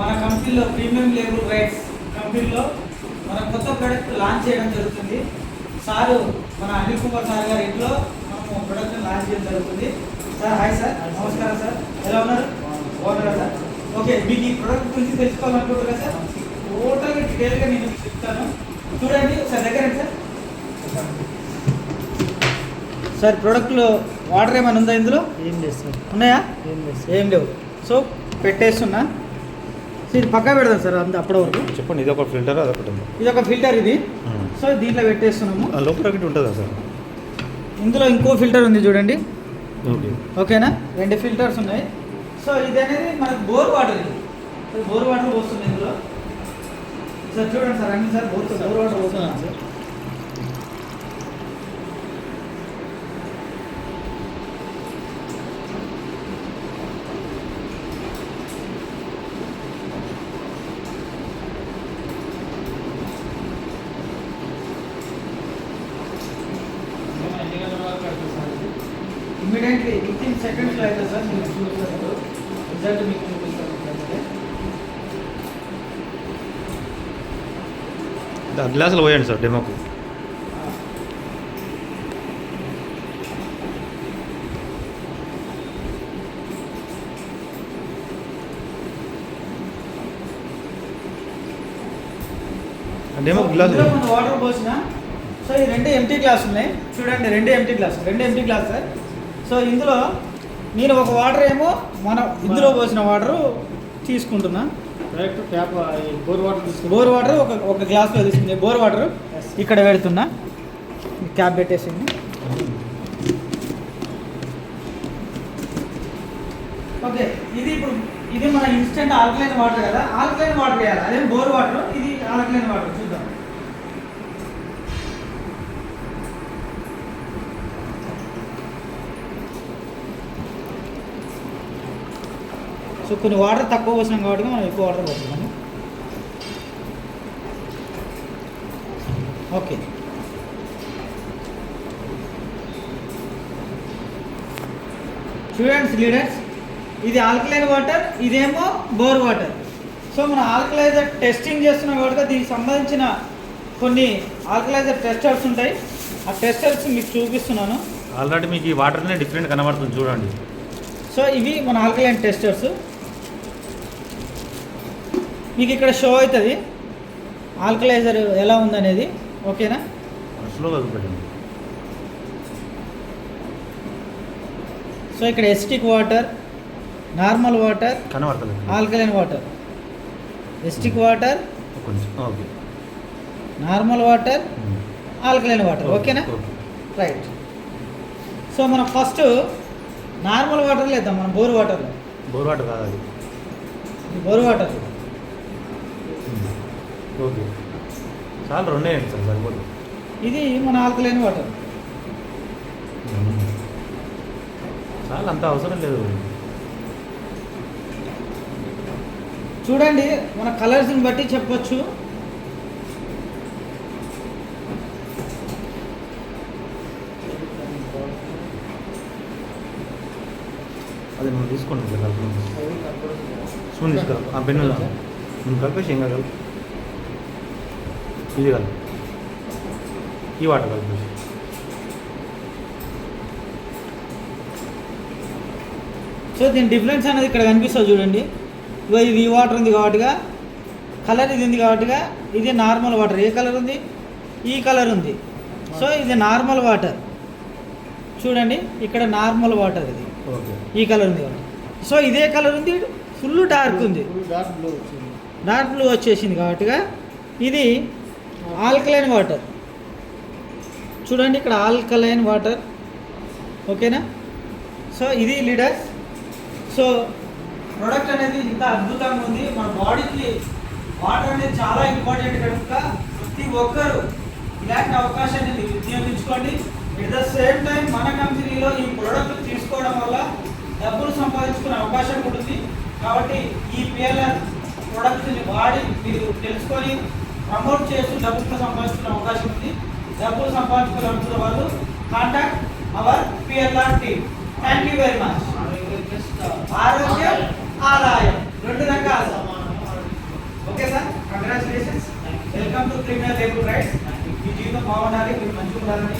మన కంపెనీలో premium label rights కంపెనీలో మన కొత్త ప్రోడక్ట్ లాంచ్ చేయడం జరుగుతుంది. సారు మన అనిల్ కుమార్ సార్ గారి ఇంట్లో మనము ప్రోడక్ట్ లాంచ్ చేయడం జరుగుతుంది. సార్ హాయ్ సార్, నమస్కారం సార్, ఎలా ఉన్నారు? బాగున్నారా సార్? ఓకే, మీకు ఈ ప్రోడక్ట్ గురించి తెలుసుకోవాలనుకుంటారు కదా సార్? టోటల్గా డీటెయిల్గా నేను చెప్తాను, చూడండి సార్. దగ్గర సార్ సార్ ప్రోడక్ట్లో వాటర్ ఏమైనా ఉందా ఇందులో? ఏం లేదు సార్. ఉన్నాయా? ఏం లేవు. సో పెట్టేస్తున్నా. ఇది పక్కా పెడదాం సార్ అంత అప్పటి వరకు. చెప్పండి. ఇది ఒక ఫిల్టర్, అదొకటి ఉంది. ఇది ఒక ఫిల్టర్ ఇది. సో దీంట్లో పెట్టేస్తున్నాము. లోపల ఒకటి ఉంటుందా సార్? ఇందులో ఇంకో ఫిల్టర్ ఉంది చూడండి. ఓకే, ఓకేనా? 2 ఫిల్టర్స్ ఉన్నాయి. సో ఇది అనేది మనకు బోర్ వాటర్. ఇది బోర్ వాటర్ పోస్తుంది ఇందులో. సార్ చూడండి సార్, అన్ని సార్ బోర్ వాటర్ పోతున్నాను సార్. ఇమీడియట్లీ వితిన్ సెకండ్స్లో అయితే సార్ మీరు చూస్తారు, రిజల్ట్ మీకు చూపిస్తారు. గ్లాసులు పోయండి సార్ డెమోకు. డెమో గ్లాస్ వాటర్ పోసిన. సో ఈ 2 ఎంటీ గ్లాస్ ఉన్నాయి చూడండి. 2 ఎంటీ గ్లాస్ సార్. సో ఇందులో నేను ఒక వాటర్ ఏమో మనం ఇందులో పోసిన వాటర్ తీసుకుంటున్నా. డైరెక్ట్ ట్యాప్ బోర్ వాటర్ తీసుకుని బోర్ వాటర్ ఒక గ్లాస్లో తీసుకుంది. బోర్ వాటర్ ఇక్కడ పెడుతున్నా. క్యాప్ పెట్టేసింది. ఓకే, ఇది మన ఇన్స్టెంట్ ఆల్కలైన్ వాటర్ కదా. ఆల్కలైన్ వాటర్ వేయాలి, అదే బోర్ వాటర్. ఇది ఆల్కలైన్ వాటర్. చూద్దాం. సో కొన్ని వాటర్ తక్కువ పోసినాం కాబట్టి మనం ఎక్కువ వాటర్ పోతున్నాము. ఓకే, స్టూడెంట్స్ లీడర్స్, ఇది ఆల్కలైన్ వాటర్, ఇదేమో బోర్ వాటర్. సో మన ఆల్కలైజర్ టెస్టింగ్ చేస్తున్నాం కాబట్టి దీనికి సంబంధించిన కొన్ని ఆల్కలైజర్ టెస్టర్స్ ఉంటాయి. ఆ టెస్టర్స్ మీకు చూపిస్తున్నాను. ఆల్రెడీ మీకు ఈ వాటర్నే డిఫరెంట్ కనబడుతుంది చూడండి. సో ఇవి మన ఆల్కలైన్ టెస్టర్స్. మీకు ఇక్కడ షో అవుతుంది ఆల్కలైజర్ ఎలా ఉందనేది. ఓకేనా? స్లోగా చూపెట్టండి. సో ఇక్కడ ఎస్టిక్ వాటర్, నార్మల్ వాటర్, కనబడతలేదు. Alkaline water. ఎస్టిక్ వాటర్, కొంచెం okay, normal water, alkaline water. ఓకేనా? రైట్. సో మనం ఫస్ట్ నార్మల్ వాటర్ లేద్దాం. మనం బోర్ వాటర్లో. బోర్ వాటర్ కాదు అది. Bore water. ఓకే, చాలా 2 వేయండి సార్ సరిపోతుంది. ఇది మన ఆల్కలైన్ వాటర్. చాలా అంత అవసరం లేదు. చూడండి, మన కలర్స్ని బట్టి చెప్పొచ్చు. అది నువ్వు తీసుకోండి సార్, కలుపు. స్పూన్ తీసుకురా. ఆ పెన్ను నువ్వు కలిపేసి ఏం కాదు. ఇది కలుపు, ఈ వాటర్ కలిపేసి. సో దీని డిఫరెన్స్ అనేది ఇక్కడ కనిపిస్తుంది చూడండి. ఇది ఈ వాటర్ ఉంది కాబట్టిగా, కలర్ ఇది ఉంది కాబట్టిగా, ఇది నార్మల్ వాటర్. ఏ కలర్ ఉంది? ఈ కలర్ ఉంది. సో ఇది నార్మల్ వాటర్. చూడండి, ఇక్కడ నార్మల్ వాటర్. ఇది ఓకే, ఈ కలర్ ఉంది కాబట్టి. సో ఇదే కలర్ ఉంది, ఫుల్ డార్క్ ఉంది. డార్క్ బ్లూ వచ్చేసింది కాబట్టిగా ఇది ఆల్కలైన్ వాటర్. చూడండి, ఇక్కడ ఆల్కలైన్ వాటర్. ఓకేనా? సో ఇది లీడర్స్. సో ప్రోడక్ట్ అనేది ఇంత అద్భుతంగా ఉంది. మన బాడీకి వాటర్ అనేది చాలా ఇంపార్టెంట్ కనుక ప్రతి ఒక్కరు ఇలాంటి అవకాశాన్ని వినియోగించుకోండి. ఎట్ ద సేమ్ టైం మన కంపెనీలో ఈ ప్రోడక్ట్ తీసుకోవడం వల్ల డబ్బులు సంపాదించుకునే అవకాశం ఉంటుంది. కాబట్టి ఈ పిఎల్ఆర్ ప్రోడక్ట్ని వాడి మీరు తెలుసుకొని ప్రమోట్ చేస్తూ డబ్బులు సంపాదించుకునే అవకాశం ఉంది. డబ్బులు సంపాదించుకోవాలనుకున్న వాళ్ళు contact our PLR team. Thank you very much. ఆరోగ్యం, ఆదాయం 2 రకాలు. Criminal label rights. మీ జీవితం బాగుండాలి, మీరు మంచిగా ఉండాలని